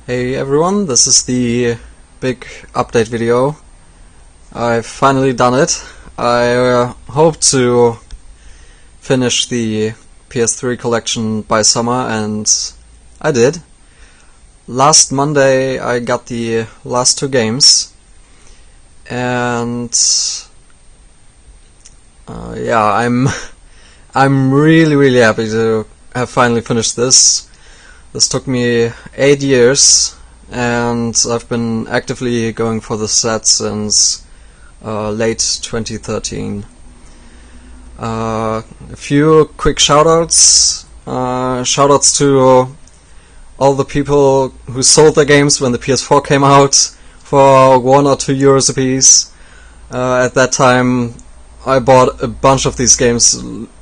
Hey everyone, this is the big update video. I've finally done it. I hope to finish the PS3 collection by summer, and I did. Last Monday I got the last two games, and yeah, I'm really happy to have finally finished this. This took me 8 years, and I've been actively going for the set since late 2013. A few quick shoutouts. Shoutouts to all the people who sold their games when the PS4 came out for €1 or €2 a piece. At that time I bought a bunch of these games,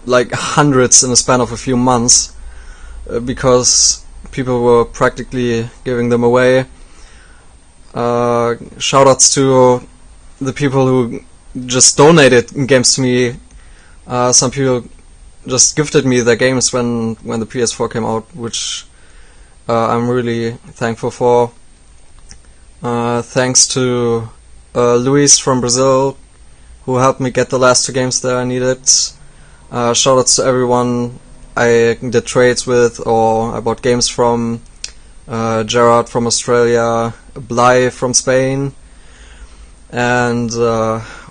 like hundreds in a span of a few months, because people were practically giving them away. Shoutouts to the people who just donated games to me. Some people just gifted me their games when the PS4 came out, which I'm really thankful for. Thanks to Luis from Brazil, who helped me get the last two games that I needed. Shoutouts to everyone I did trades with, or I bought games from. Gerard from Australia, Bly from Spain, and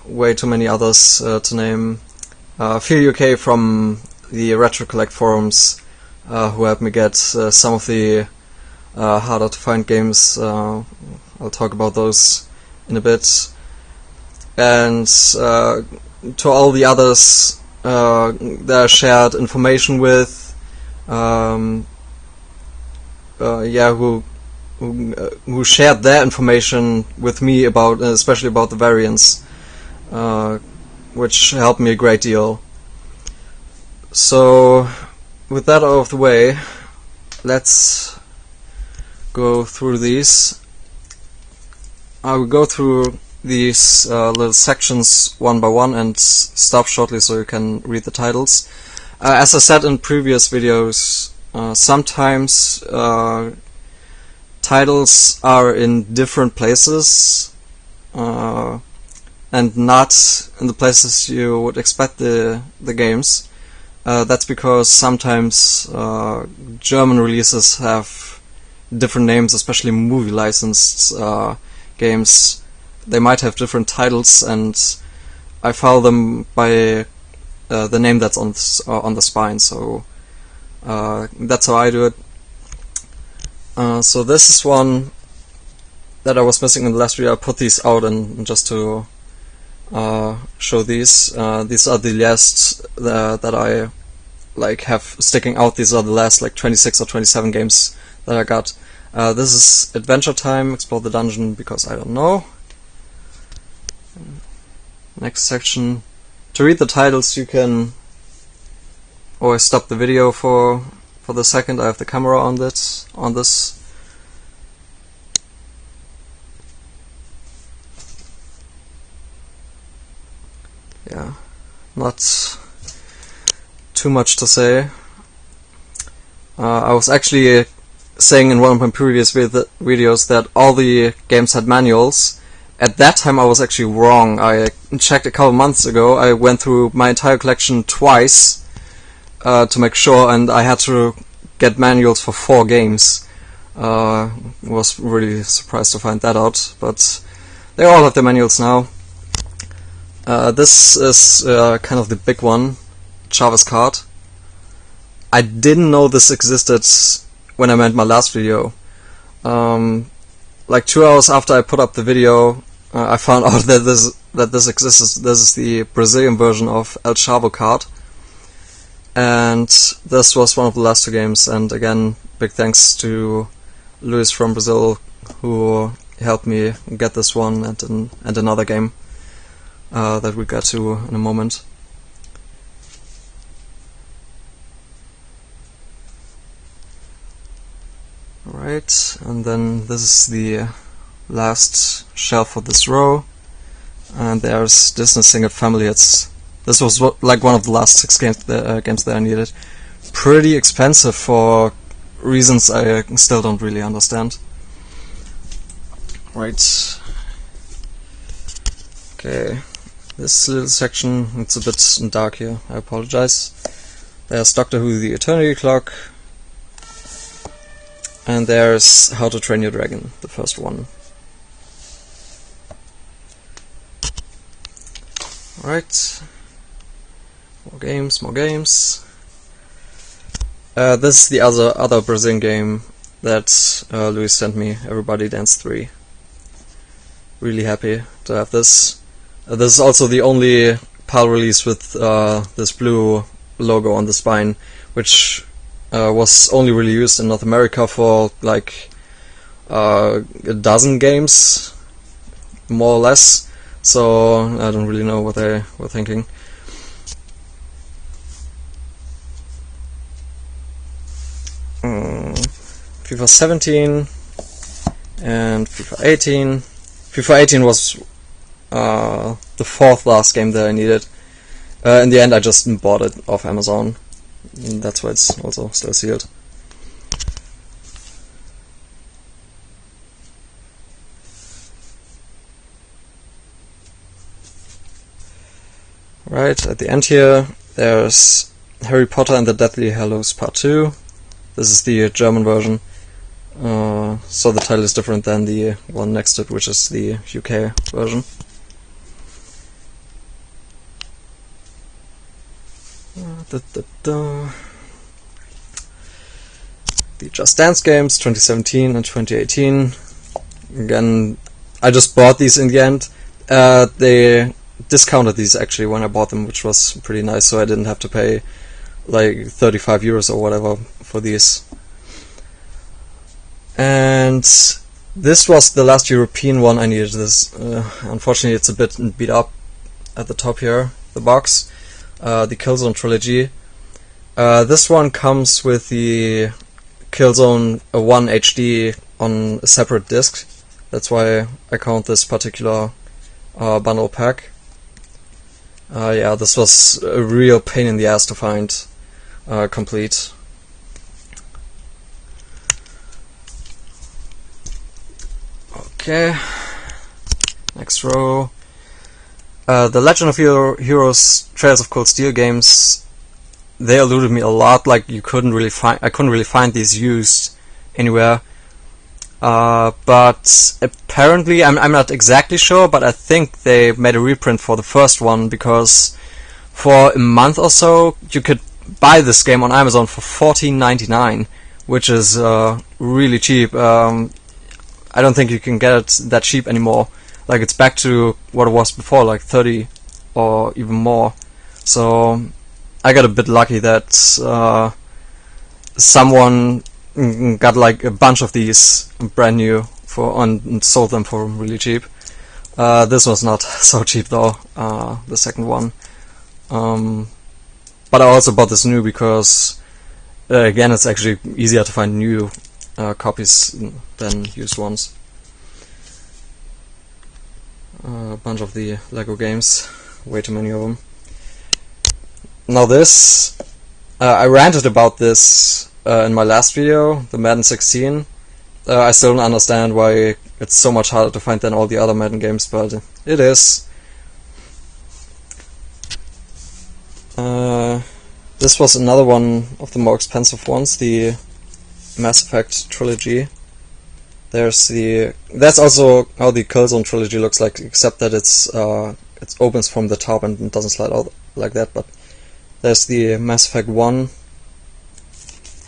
way too many others to name. Feel UK from the Retro Collect forums, who helped me get some of the harder to find games. I'll talk about those in a bit. And to all the others that I shared information with, who shared their information with me about, especially about the variants, which helped me a great deal. So, with that out of the way, let's go through these. I will go through these little sections one by one and stop shortly so you can read the titles. As I said in previous videos, sometimes titles are in different places and not in the places you would expect the games. That's because sometimes German releases have different names, especially movie licensed games. They might have different titles, and I file them by the name that's on the spine. So that's how I do it. So this is one that I was missing in the last video. I put these out and just to show these. These are the last that I have sticking out. These are the last 26 or 27 games that I got. This is Adventure Time, Explore the Dungeon, because I don't know. Next section. To read the titles you can always stop the video for the second. I have the camera on this. Yeah, not too much to say. I was actually saying in one of my previous videos that all the games had manuals. At that time I was actually wrong. I checked a couple months ago. I went through my entire collection twice to make sure, and I had to get manuals for 4 games. Was really surprised to find that out, but they all have their manuals now. This is kind of the big one, Chavo Card. I didn't know this existed when I made my last video. Like 2 hours after I put up the video, I found out that this exists. This is the Brazilian version of Chavo Card, and this was one of the last two games. And again, big thanks to Luis from Brazil, who helped me get this one and another game that we'll get to in a moment. Alright, and then this is the last shelf of this row, and there's Disney Single Family. This was like one of the last 6 games that I needed. Pretty expensive for reasons I still don't really understand. Right. Okay. This little section, it's a bit dark here, I apologize. There's Doctor Who The Eternity Clock. And there's How to Train Your Dragon, the first one. Right. More games, more games. This is the other Brazilian game that Luis sent me, Everybody Dance 3. Really happy to have this. This is also the only PAL release with this blue logo on the spine, which was only really used in North America for like a dozen games, more or less. So I don't really know what they were thinking. FIFA 17 and FIFA 18. FIFA 18 was the fourth last game that I needed. In the end I just bought it off Amazon. And that's why it's also still sealed. Right, at the end here there's Harry Potter and the Deathly Hallows Part 2. This is the German version, so the title is different than the one next to it, which is the UK version. The Just Dance games, 2017 and 2018. Again, I just bought these in the end. They discounted these actually when I bought them, which was pretty nice, so I didn't have to pay like 35 euros or whatever for these. And this was the last European one I needed. This unfortunately it's a bit beat up at the top here, the box. The Killzone Trilogy. This one comes with the Killzone 1 HD on a separate disc. That's why I count this particular bundle pack. Yeah, this was a real pain in the ass to find complete. Okay, next row. The Legend of Heroes Trails of Cold Steel games, they eluded me a lot. Like I couldn't really find these used anywhere. But apparently, I'm not exactly sure, but I think they made a reprint for the first one, because for a month or so you could buy this game on Amazon for $14.99, which is really cheap. I don't think you can get it that cheap anymore. Like, it's back to what it was before, like 30 or even more. So I got a bit lucky that someone got like a bunch of these brand new and sold them for really cheap. This was not so cheap though, the second one. But I also bought this new because again, it's actually easier to find new copies than used ones. A bunch of the Lego games, way too many of them. Now this, I ranted about this in my last video, the Madden 16. I still don't understand why it's so much harder to find than all the other Madden games, but it is. This was another one of the more expensive ones, the Mass Effect Trilogy. That's also how the Killzone Trilogy looks like, except that it opens from the top and it doesn't slide out like that. But there's the Mass Effect 1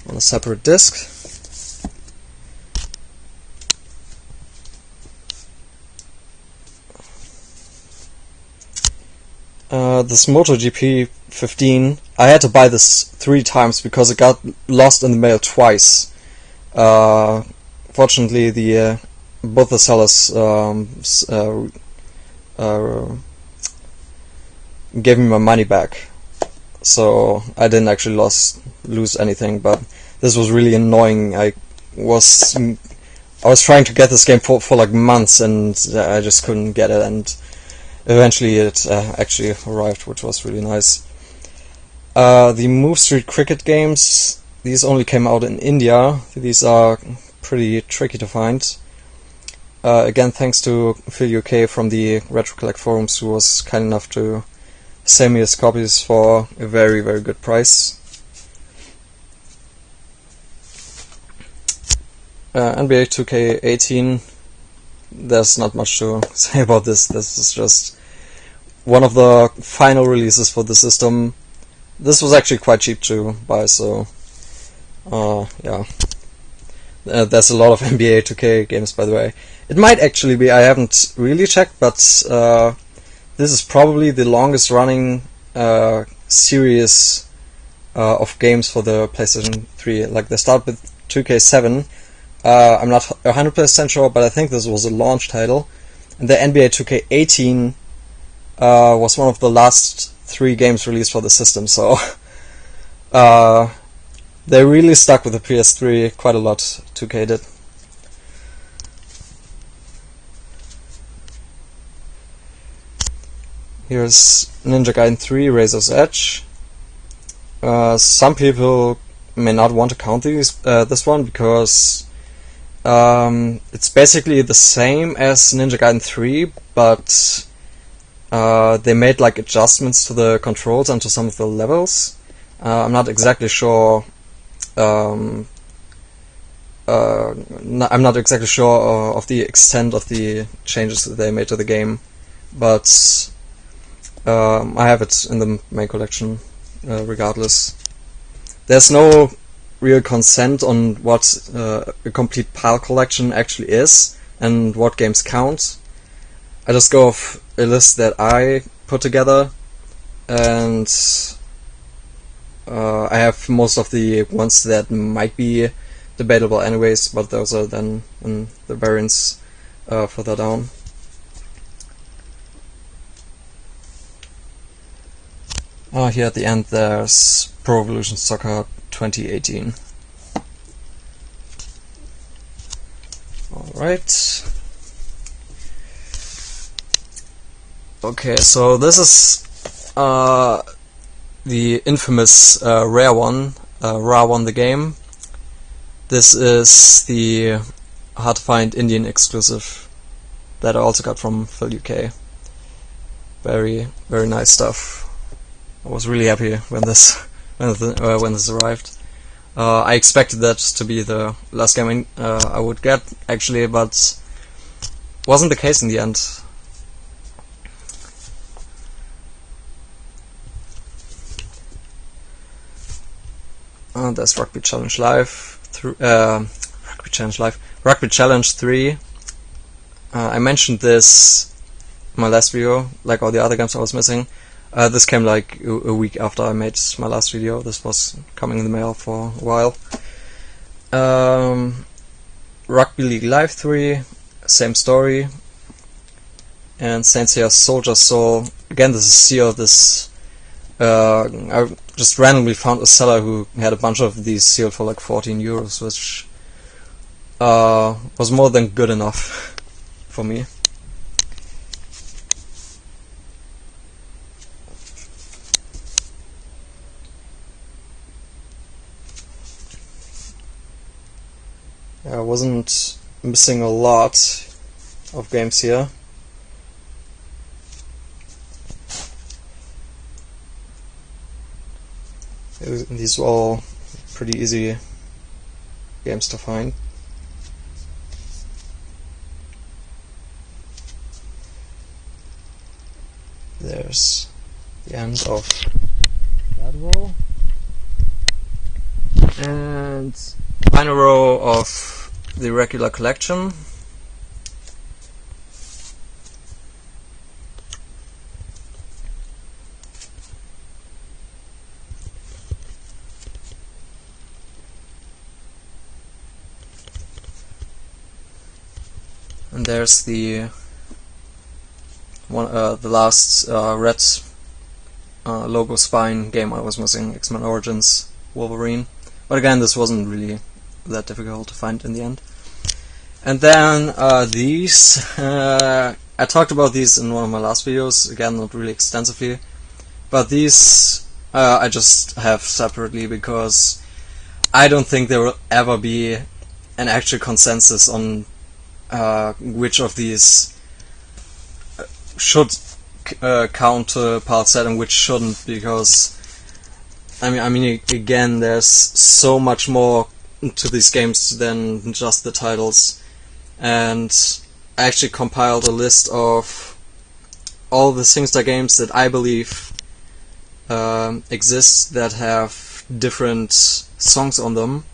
on a separate disc. This Moto Gp 15, I had to buy this 3 times because it got lost in the mail twice. Fortunately, both the sellers gave me my money back, so I didn't actually lose anything. But this was really annoying. I was trying to get this game for like months, and I just couldn't get it. And eventually, it actually arrived, which was really nice. The Move Street Cricket games, these only came out in India. These are pretty tricky to find. Again, thanks to Phil UK from the Retro Collect forums, who was kind enough to send me his copies for a very, very good price. NBA 2K18, there's not much to say about this. This is just one of the final releases for the system. This was actually quite cheap to buy, so yeah. There's a lot of NBA 2K games, by the way. It might actually be, I haven't really checked, but this is probably the longest running series of games for the PlayStation 3. Like, they start with 2K7. I'm not 100% sure, but I think this was a launch title. And the NBA 2K18 was one of the last 3 games released for the system, so they really stuck with the PS3 quite a lot, 2K did. Here's Ninja Gaiden 3 Razor's Edge. Some people may not want to count this one because it's basically the same as Ninja Gaiden 3, but they made like adjustments to the controls and to some of the levels. I'm not exactly sure. I'm not exactly sure of the extent of the changes that they made to the game, but I have it in the main collection regardless. There's no real consent on what a complete PAL collection actually is and what games count. I just go off a list that I put together, and I have most of the ones that might be debatable anyways, but those are then in the variants further down. Here at the end there's Pro Evolution Soccer 2018. Alright. Okay, so this is the infamous Rare One the game. This is the hard to find Indian exclusive that I also got from Phil UK. Very, very nice stuff. I was really happy when this arrived. I expected that to be the last game I would get, actually, but wasn't the case in the end. There's Rugby Challenge Live, Rugby Challenge 3. I mentioned this in my last video, like all the other games I was missing. This came like a week after I made my last video. This was coming in the mail for a while. Rugby League Live 3, same story. And Saint Seiya's Soldier Soul. Again, this is sealed. This I just randomly found a seller who had a bunch of these sealed for like 14 euros, which was more than good enough for me. I wasn't missing a lot of games here. These were all pretty easy games to find. There's the end of that row. And final row of the regular collection. And there's the one, the last red logo spine game I was missing, X-Men Origins Wolverine. But again, this wasn't really that difficult to find in the end. And then these, I talked about these in one of my last videos, again not really extensively, but these I just have separately because I don't think there will ever be an actual consensus on which of these should count to PAL set and which shouldn't, because I mean again, there's so much more to these games than just the titles, and I actually compiled a list of all the SingStar games that I believe exist that have different songs on them,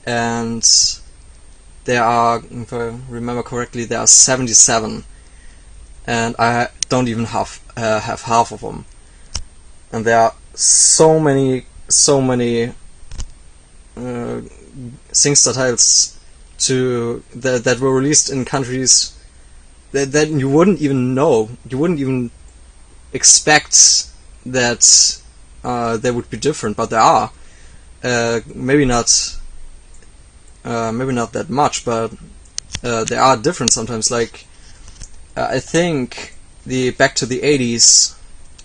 and there are, if I remember correctly, there are 77, and I don't even have half of them, and there are so many SingStar titles that were released in countries that you wouldn't even know, you wouldn't even expect that they would be different, but there are. Maybe not that much, but they are different sometimes. Like I think the Back to the 80s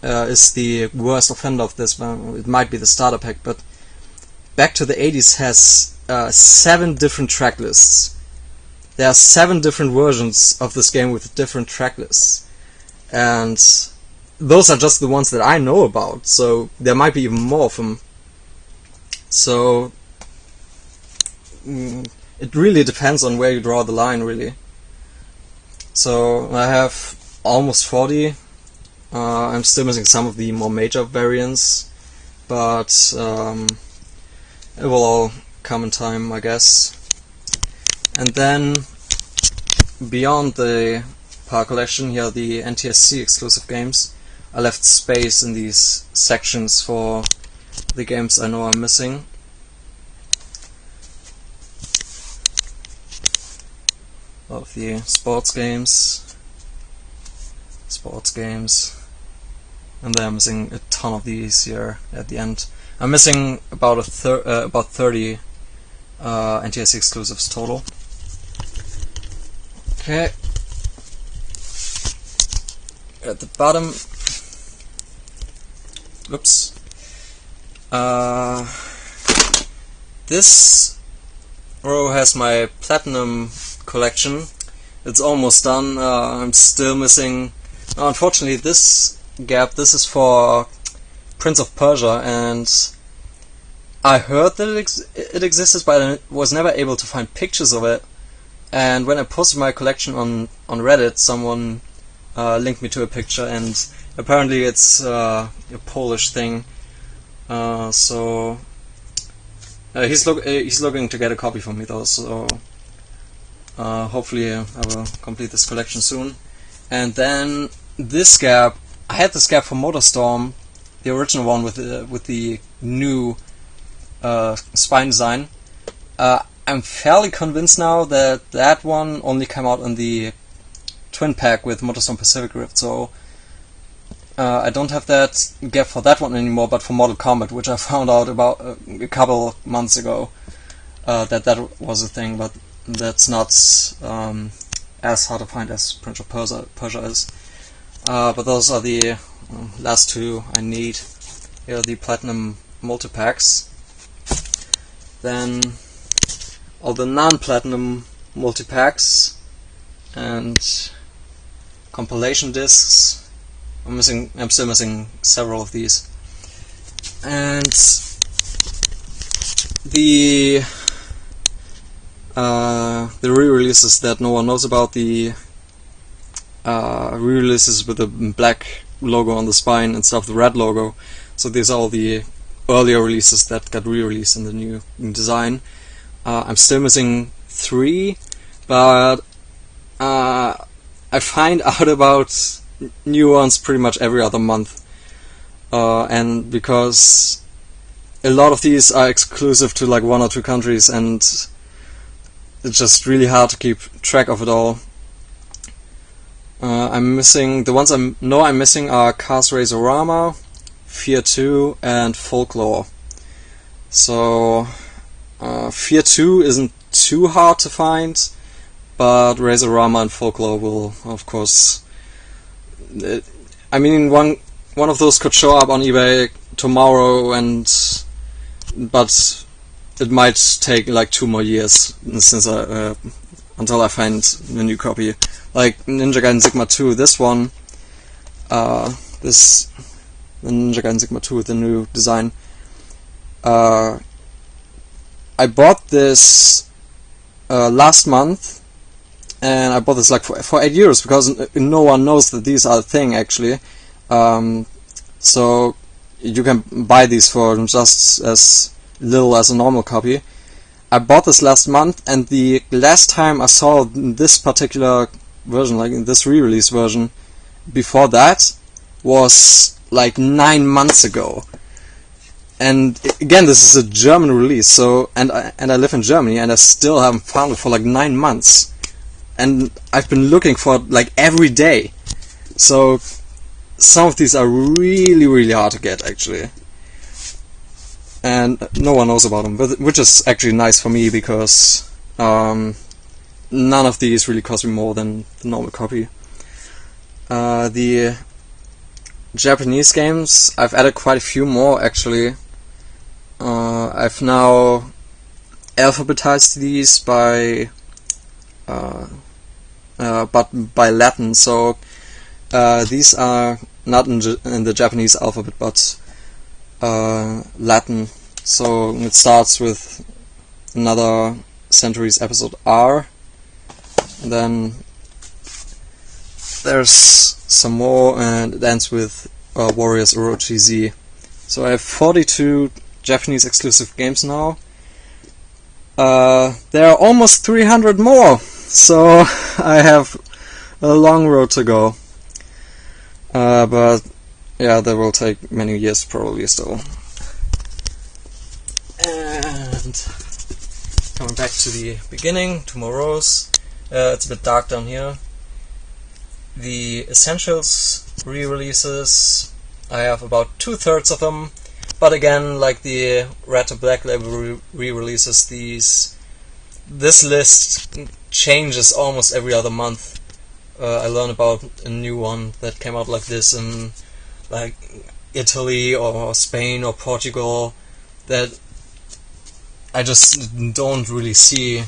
is the worst offender of this. It might be the starter pack, but Back to the 80s has 7 different track lists. There are 7 different versions of this game with different track lists, and those are just the ones that I know about, so there might be even more of them. So it really depends on where you draw the line, really. So I have almost 40. I'm still missing some of the more major variants, but it will all come in time, I guess. And then beyond the PAL collection, here are the Ntsc exclusive games. I left space in these sections for the games I know I'm missing. Of the sports games, and then I'm missing a ton of these here at the end. I'm missing about 30 Ntsc exclusives total. Okay, at the bottom, oops, this row has my platinum collection. It's almost done. I'm still missing, unfortunately, this gap. This is for Prince of Persia, and I heard that it existed, but I was never able to find pictures of it. And when I posted my collection on Reddit, someone linked me to a picture, and apparently it's a Polish thing. So he's looking to get a copy from me though. So hopefully I will complete this collection soon. And then this gap, I had this gap for Motorstorm, the original one with the new spine design. I'm fairly convinced now that that one only came out in the twin pack with Motorstorm Pacific Rift, so I don't have that gap for that one anymore, but for Mortal Kombat, which I found out about a couple months ago, that was a thing, but that's not as hard to find as Prince of Persia is. But those are the last two I need. Here are the Platinum multi-packs. Then all the non-Platinum multi-packs and compilation discs. I'm still missing several of these. And the re-releases that no one knows about, the re-releases with the black logo on the spine instead of the red logo. So these are all the earlier releases that got re-released in the new design. I'm still missing 3, but I find out about new ones pretty much every other month, and because a lot of these are exclusive to like 1 or 2 countries, and it's just really hard to keep track of it all. I'm missing, the ones I know I'm missing are Cars Razorama, Fear 2 and Folklore. So Fear 2 isn't too hard to find, but Razorama and Folklore will, of course, I mean, one of those could show up on eBay tomorrow, but it might take like 2 more years since until I find a new copy. Like Ninja Gaiden Sigma 2, this one, the Ninja Gaiden Sigma 2 with the new design. I bought this last month, and I bought this like for 8 euros, because no one knows that these are a thing actually. So you can buy these for just as little as a normal copy. I bought this last month, and the last time I saw this particular version, like this re-release version, before that was like 9 months ago. And again, this is a German release, so and I live in Germany, and I still haven't found it for like 9 months. And I've been looking for it like every day. So some of these are really, really hard to get actually. And no one knows about them, which is actually nice for me, because none of these really cost me more than the normal copy. The Japanese games, I've added quite a few more actually. I've now alphabetized these by Latin, so these are not in the Japanese alphabet, but Latin. So it starts with another Centuries episode R, and then there's some more, and it ends with Warriors Orochi Z. So I have 42 Japanese exclusive games now. There are almost 300 more, so I have a long road to go. But yeah, that will take many years probably still. And coming back to the beginning, 2 more rows. It's a bit dark down here. The Essentials re-releases, I have about 2/3 of them. But again, like the Red to Black label re-releases, this list changes almost every other month. I learn about a new one that came out like this in like Italy or Spain or Portugal that I just don't really see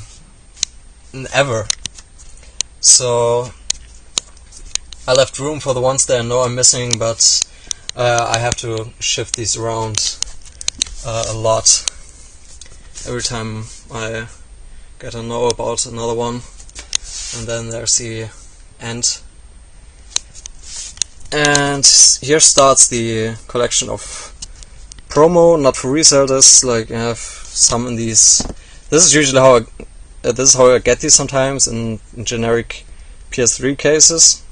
ever. So I left room for the ones that I know I'm missing, but I have to shift these around a lot every time I get to know about another one. And then there's the end. And here starts the collection of promo, not for resale. This, like, I have some in these. This is usually how I get these sometimes in generic PS3 cases.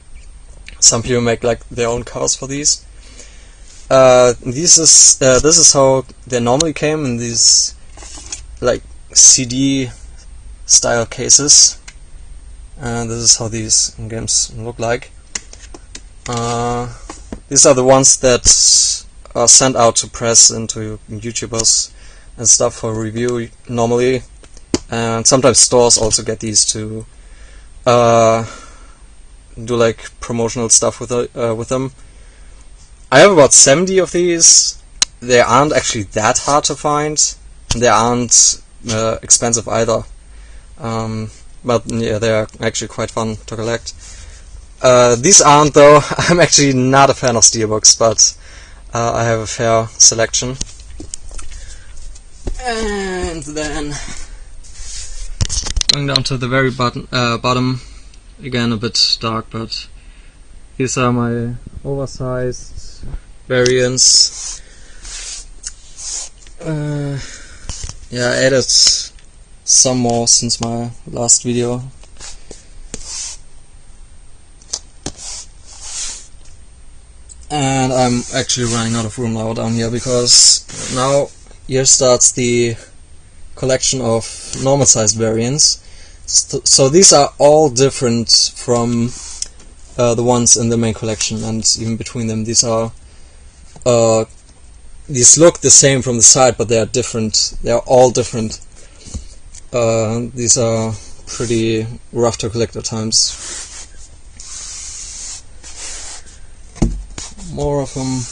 Some people make like their own cards for these. This is how they normally came in these like CD style cases, and this is how these games look like. These are the ones that are sent out to press and to YouTubers and stuff for review normally, and sometimes stores also get these to do like promotional stuff with them. I have about 70 of these. They aren't actually that hard to find. They aren't expensive either. But yeah, they're actually quite fun to collect. These aren't though. I'm actually not a fan of steelbooks, but I have a fair selection. And then going down to the very bottom, again a bit dark, but these are my oversized variants. Yeah, I added some more since my last video. And I'm actually running out of room now down here, because now here starts the collection of normal sized variants. So these are all different from the ones in the main collection, and even between them these are these look the same from the side, but they are different. They are all different. These are pretty rough to collect at times. More of them.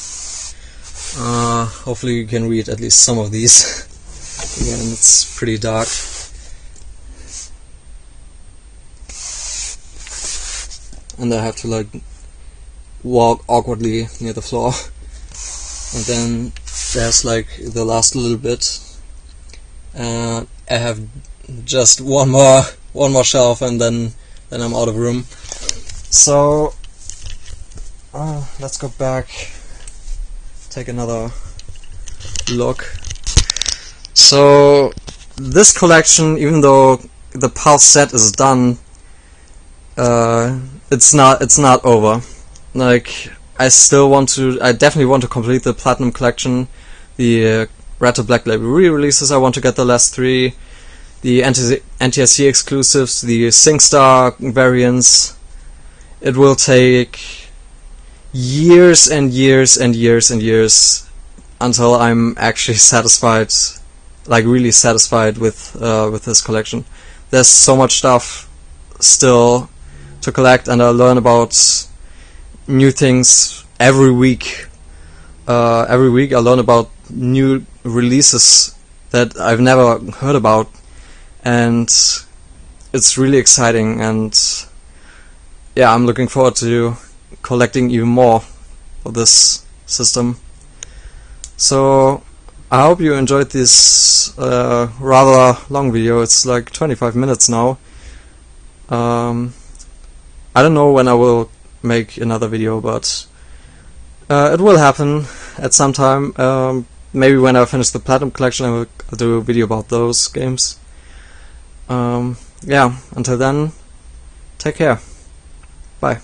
Hopefully you can read at least some of these. Again, it's pretty dark. and I have to like walk awkwardly near the floor. And then there's like the last little bit. I have just one more shelf, and then I'm out of room. So let's go back, take another look. So this collection, even though the PAL set is done, it's not over. Like, I definitely want to complete the Platinum Collection, the Red to Black Label re-releases. I want to get the last 3, the Ntsc exclusives, the SingStar variants. It will take years and years and years and years until I'm actually satisfied, like really satisfied with this collection. There's so much stuff still to collect, and I learn about new things every week. Every week I learn about new releases that I've never heard about, and it's really exciting. And yeah, I'm looking forward to collecting even more for this system. So I hope you enjoyed this rather long video. It's like 25 minutes now. I don't know when I will make another video, but it will happen at some time. Maybe when I finish the Platinum Collection, I'll do a video about those games. Yeah, until then, take care. Bye.